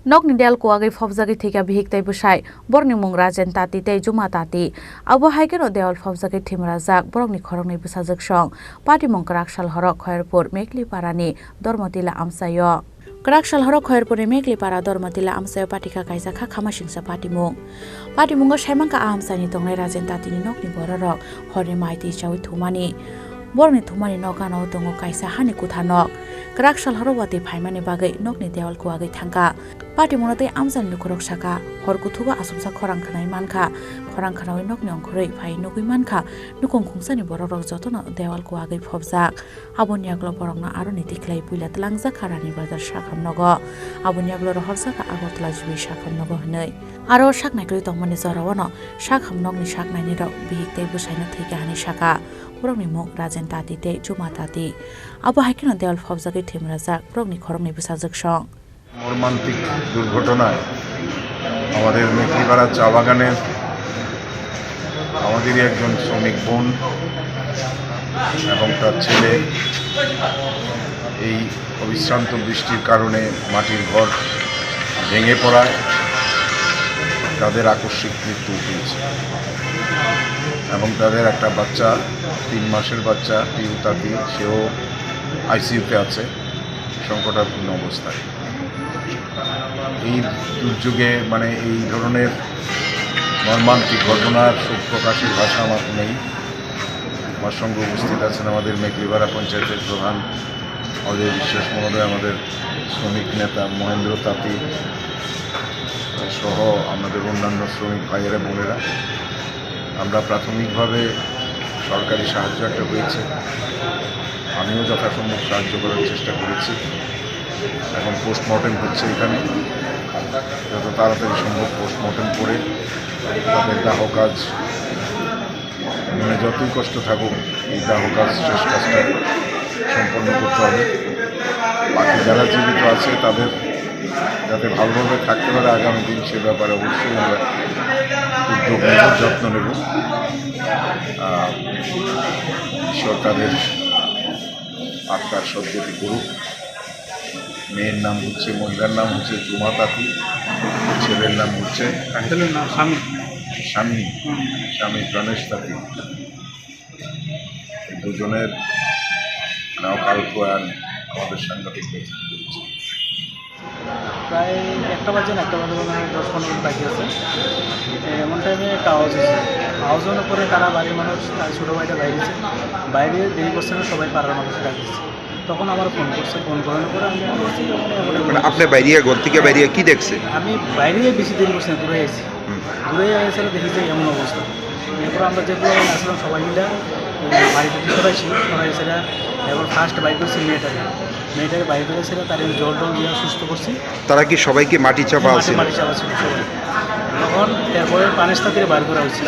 Nokni del kuagi fobzagi thika bihik tai busai borni mung rajen tati tei juma tati abo haikeno deol fobzagi thimrajak borokni khorokni busajak song party mung krakshal horok khairpur mekli parani dormotila amsayo krakshal horok khairpur mekli para dormotila amsayo patika kaisa kha khamasingsa party mungo saimangka ahamsani tongnai rajen tati ni nokni bororok hori maiti chawi thumani borni thumani nokano tongo kaisa hani kuthanok krakshal horowati phaimani bagai nokni deol kuagi thangka party monate amsan lukurok saka horkuthuga asumsa khorang khanai manka khorang khanai nokni ongkhorei phai nugui manka nukong khungsani bororok jotono dewal kuagi phobjak aboni aglo borokna aro niti klai puila tlangjak kharani bazar sakhamnogo aboni aglo horsaka agotla jibi sakhamnogo hnei aro saknaikri tongmani jorawano sakhamnokni saknaini rok bihiktai busaina thika hani saka borokni muk rajen tati te juma tati abo haikino dewal phobjagi thimrajak borokni khorokni busajak song মর্মান্তিক দুর্ঘটনায় আমাদের মেখলিপাড়া চা বাগানের আমাদেরই একজন শ্রমিক বোন এবং তার ছেলে এই অবিশ্রান্ত বৃষ্টির কারণে মাটির ঘর ভেঙে পড়ায় তাদের আকস্মিক মৃত্যু হয়েছে এবং তাদের একটা বাচ্চা 3 মাসের বাচ্চা পিউতাতি সেও আইসিইউতে আছে সংকটাপূর্ণ অবস্থায়। এই দুর্যোগে মানে এই ধরনের মর্মান্তিক ঘটনার শোক প্রকাশের ভাষা আমার নেই। আমার সঙ্গে উপস্থিত আছেন আমাদের মেখলিপাড়া পঞ্চায়েতের প্রধান অজয় বিশ্বাস মহোদয়, আমাদের শ্রমিক নেতা মহেন্দ্র তাঁতি সহ আমাদের অন্যান্য শ্রমিক ভাইয়েরা বোনেরা। আমরা প্রাথমিকভাবে সরকারি সাহায্য একটা হয়েছে, আমিও যথাসম্ভব সাহায্য করার চেষ্টা করেছি। এখন পোস্টমর্টেম হচ্ছে, এখানে যত তাড়াতাড়ি সম্ভব পোস্টমর্টেম করে তাদের দাহ কাজ মানে যতই কষ্ট থাকুক এই দাহ কাজ শেষ কাজটা সম্পন্ন করতে হবে। বাকি যারা জীবিত আছে তাদের যাতে ভালোভাবে থাকতে পারে আগামী দিন সে ব্যাপারে অবশ্যই আমরা উদ্যোগ নেব, যত্ন নেব। ঈশ্বর তাদের আত্মার সদ্গতি করুক। মেয়ের নাম হচ্ছে, মহিলার নাম হচ্ছে জুমা তাঁতি, ছেলের নাম হচ্ছে স্বামী গণেশ তাঁতি। দুজনের অকাল প্রয়াণ আমাদের সাংঘাতিক ব্যক্তি করেছে। প্রায় 1টা বাজে 10-15 মিনিট বাকি আছে। এমন টাইমে একটা আওয়াজ হয়েছে, আওয়াজ হওয়ার পরে তারা বাড়ির মানুষ তার ছোটো ভাইটা বাইরে দেরি করছে না, সবাই পাড়ার মানুষ ডাকছে। তখন আমার ফোন করছে, ফোন করার পরে আমি আপনি বাইরে ঘর থেকে বাইরে কি দেখছে? আমি বাইরে বেশি দেরি করছি না, দূরে এসে দেখি যে এমন অবস্থা। এরপর আমরা যেগুলো আসলাম সবাই মিলে বাড়িতে সরাইছি, এবার ফার্স্ট বাইক করছি মেয়েটাকে বাইরে করেছিল, তার জল টল দিয়ে সুস্থ করছি। তারা কি সবাইকে মাটি চাপা আছে? মাটি চাপা ছিল সবাই। তখন এরপরে পানেস্তাদের বাইর করা হয়েছিল।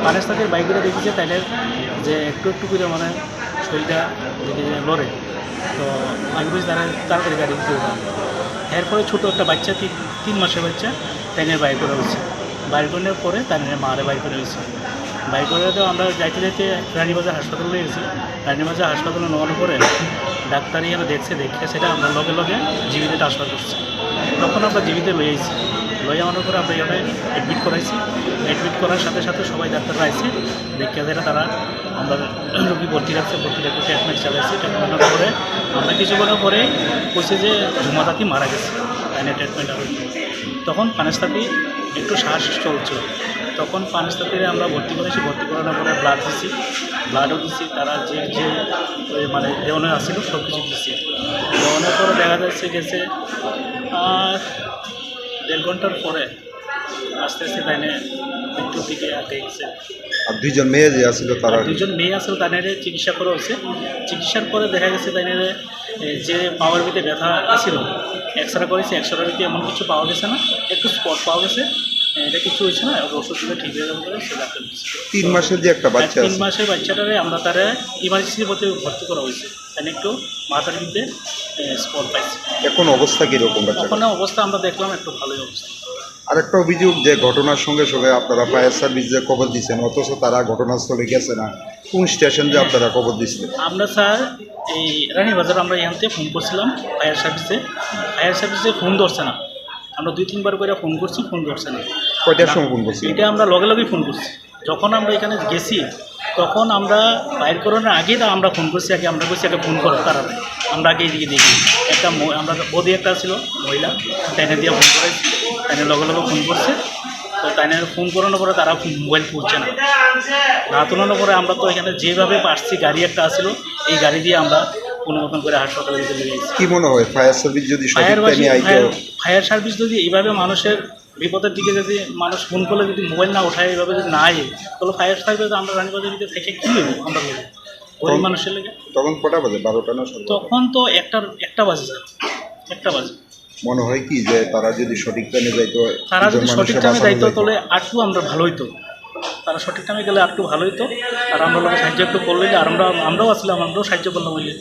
পানেস্তাদের বাইক করে দেখেছে তাইলে যে একটু করে মানে শরীরটা দেখে লড়ে, তো আমি বুঝি তাড়াতাড়ি গাড়ি দিতে হবে। এরপরে ছোটো একটা বাচ্চা 3 মাসের বাচ্চা তাইনের বাইর করা হয়েছে। বাইর করার পরে তাইনের মারে বাইর করা হয়েছে। বাইর করে তো আমরা যাইতে রানীবাজার হাসপাতালে গেছি। রানীবাজার হাসপাতালে নেওয়ার পরে ডাক্তারই আমরা দেখে সেটা আমরা লগে জীবিতে ট্রান্সফার করছি। তখন আমরা জীবিতে লয়ে আনার পরে আমরা এখানে অ্যাডমিট করাইছি। অ্যাডমিট করার সাথে সাথে সবাই ডাক্তাররা আসছে, দেখে তারা আমরা রোগী ভর্তি রাখছে, ট্রিটমেন্ট চালাইছি। ট্রিটমেন্টের পরে আমরা কিছুক্ষণের পরে কইছে যে জুমা তাঁতি মারা গেছে, তাই ট্রিটমেন্ট হবে। তখন পানেস্তাতি একটু শ্বাস চলছে, তখন পানেস্তাতিরে আমরা ভর্তি করেছি। ভর্তি করানোর পরে ব্লাডও দিচ্ছি, তারা যে মানে দেওয়ানো আসছিল সব কিছু দিচ্ছি। দেওয়ানোর পরে দেখা যাচ্ছে গেছে আর 1.5 ঘন্টার পরে আস্তে আস্তে তাইনে মৃত্যুর দিকে আগে গেছে। আর 2জন মেয়ে যে আসছিল, তারা 2জন মেয়ে আসছিল, তাইনের চিকিৎসা করা হয়েছে। চিকিৎসার পরে দেখা গেছে তাইনের যে পাওয়ার ভিতরে ব্যথা আসছিল, এক্সরে করেছে, এক্সরের ভিতরে এমন কিছু পাওয়া গেছে না, একটু স্পট পাওয়া গেছে, এটা কিছু হয়েছে না, ওষুধ দিলে ঠিক হয়ে যাবে বলে সে ডাক্তার দিচ্ছে। 3 মাসের যে একটা বাচ্চা, 3 মাসের বাচ্চাটারে আমরা তারা ইমার্জেন্সির মধ্যে ভর্তি করা হয়েছে। তাই একটু মাথার ভিতরে স্পট পাইছে। এখন অবস্থা কীরকম? এখন অবস্থা আমরা দেখলাম একটু ভালোই অবস্থা। আরেকটা অভিযোগ যে ঘটনার সঙ্গে সঙ্গে আপনারা ফায়ার সার্ভিস যে খবর দিচ্ছেন, অথচ তারা ঘটনাস্থলে গেছে না। কোন স্টেশন যে আপনারা খবর দিচ্ছিলেন? আমরা স্যার এই রানীবাজার আমরা এখান থেকে ফোন করছিলাম ফায়ার সার্ভিসে ফোন ধরছে না। আমরা 2-3 বার করে ফোন করছি, ফোন ধরছে না। কয়টার সময় ফোন করছি? এটা আমরা লগে লগেই ফোন করছি। যখন আমরা এখানে গেছি তখন আমরা বাইর করানোর আগেই আমরা ফোন করছি, আগে আমরা করছি একটা ফোন করার কারণে আমরা আগে এদিকে দেখি একটা আমরা বদি একটা ছিল মহিলা, তাইনে দিয়ে ফোন করেছি, তাইনে লগে লগে ফোন করছে। তো তাইনে ফোন করানোর পরে তারা মোবাইল তুলছে না, না তোলানোর পরে আমরা তো এখানে যেভাবে পারছি, গাড়ি একটা আসছিল, এই গাড়ি দিয়ে আমরা কোনো মতন করে হাসপাতালে দিতে লেগেছি। কি মনে হয় ফায়ার সার্ভিস যদি সঠিক টাইমে আইতো? ফায়ার সার্ভিস যদি এইভাবে মানুষের বিপদের দিকে যদি মানুষ ফোন করলে যদি মোবাইল না ওঠায়, এইভাবে যদি না আয়, তাহলে ফায়ার সার্ভিস আমরা রানীবাজার দিকে থেকে কী হইব আমরা বলি গরিব মানুষের লেগে? তখন কটা বাজে? 12টা না 16টা? তখন তো একটা বাজে স্যার, 1টা বাজে। মনে হয় কি যে তারা যদি সঠিক টাইমে যাইতো, তারা যদি দুজন সঠিক মানুষের টাইমে বাঁচানো দায়িত্ব যাইতো। তাহলে আরটু আমরা ভালো হইতো, তারা সঠিক টাইমে গেলে আরটু ভালো হইতো। আর আমরা লোক সাহায্য একটু করলে, আর আমরাও আসলাম, আমরাও সাহায্য করলাম, হইলে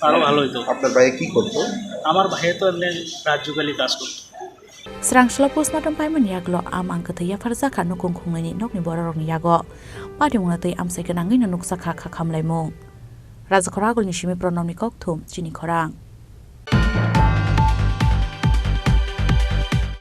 আরও ভালো হইতো। আপনার ভাই কি করতো? আমার ভাইয়ে তো এমনি রাজ্যকালী কাজ করতো। Srangshla postmortem paiman yaglo am angkathiya farzakha nukung khungni nokni borarokni yago patimungna amsai kanangin nuksa kha khamlaimung Rajakhoragol nishimi pronomni kokthum chini khorang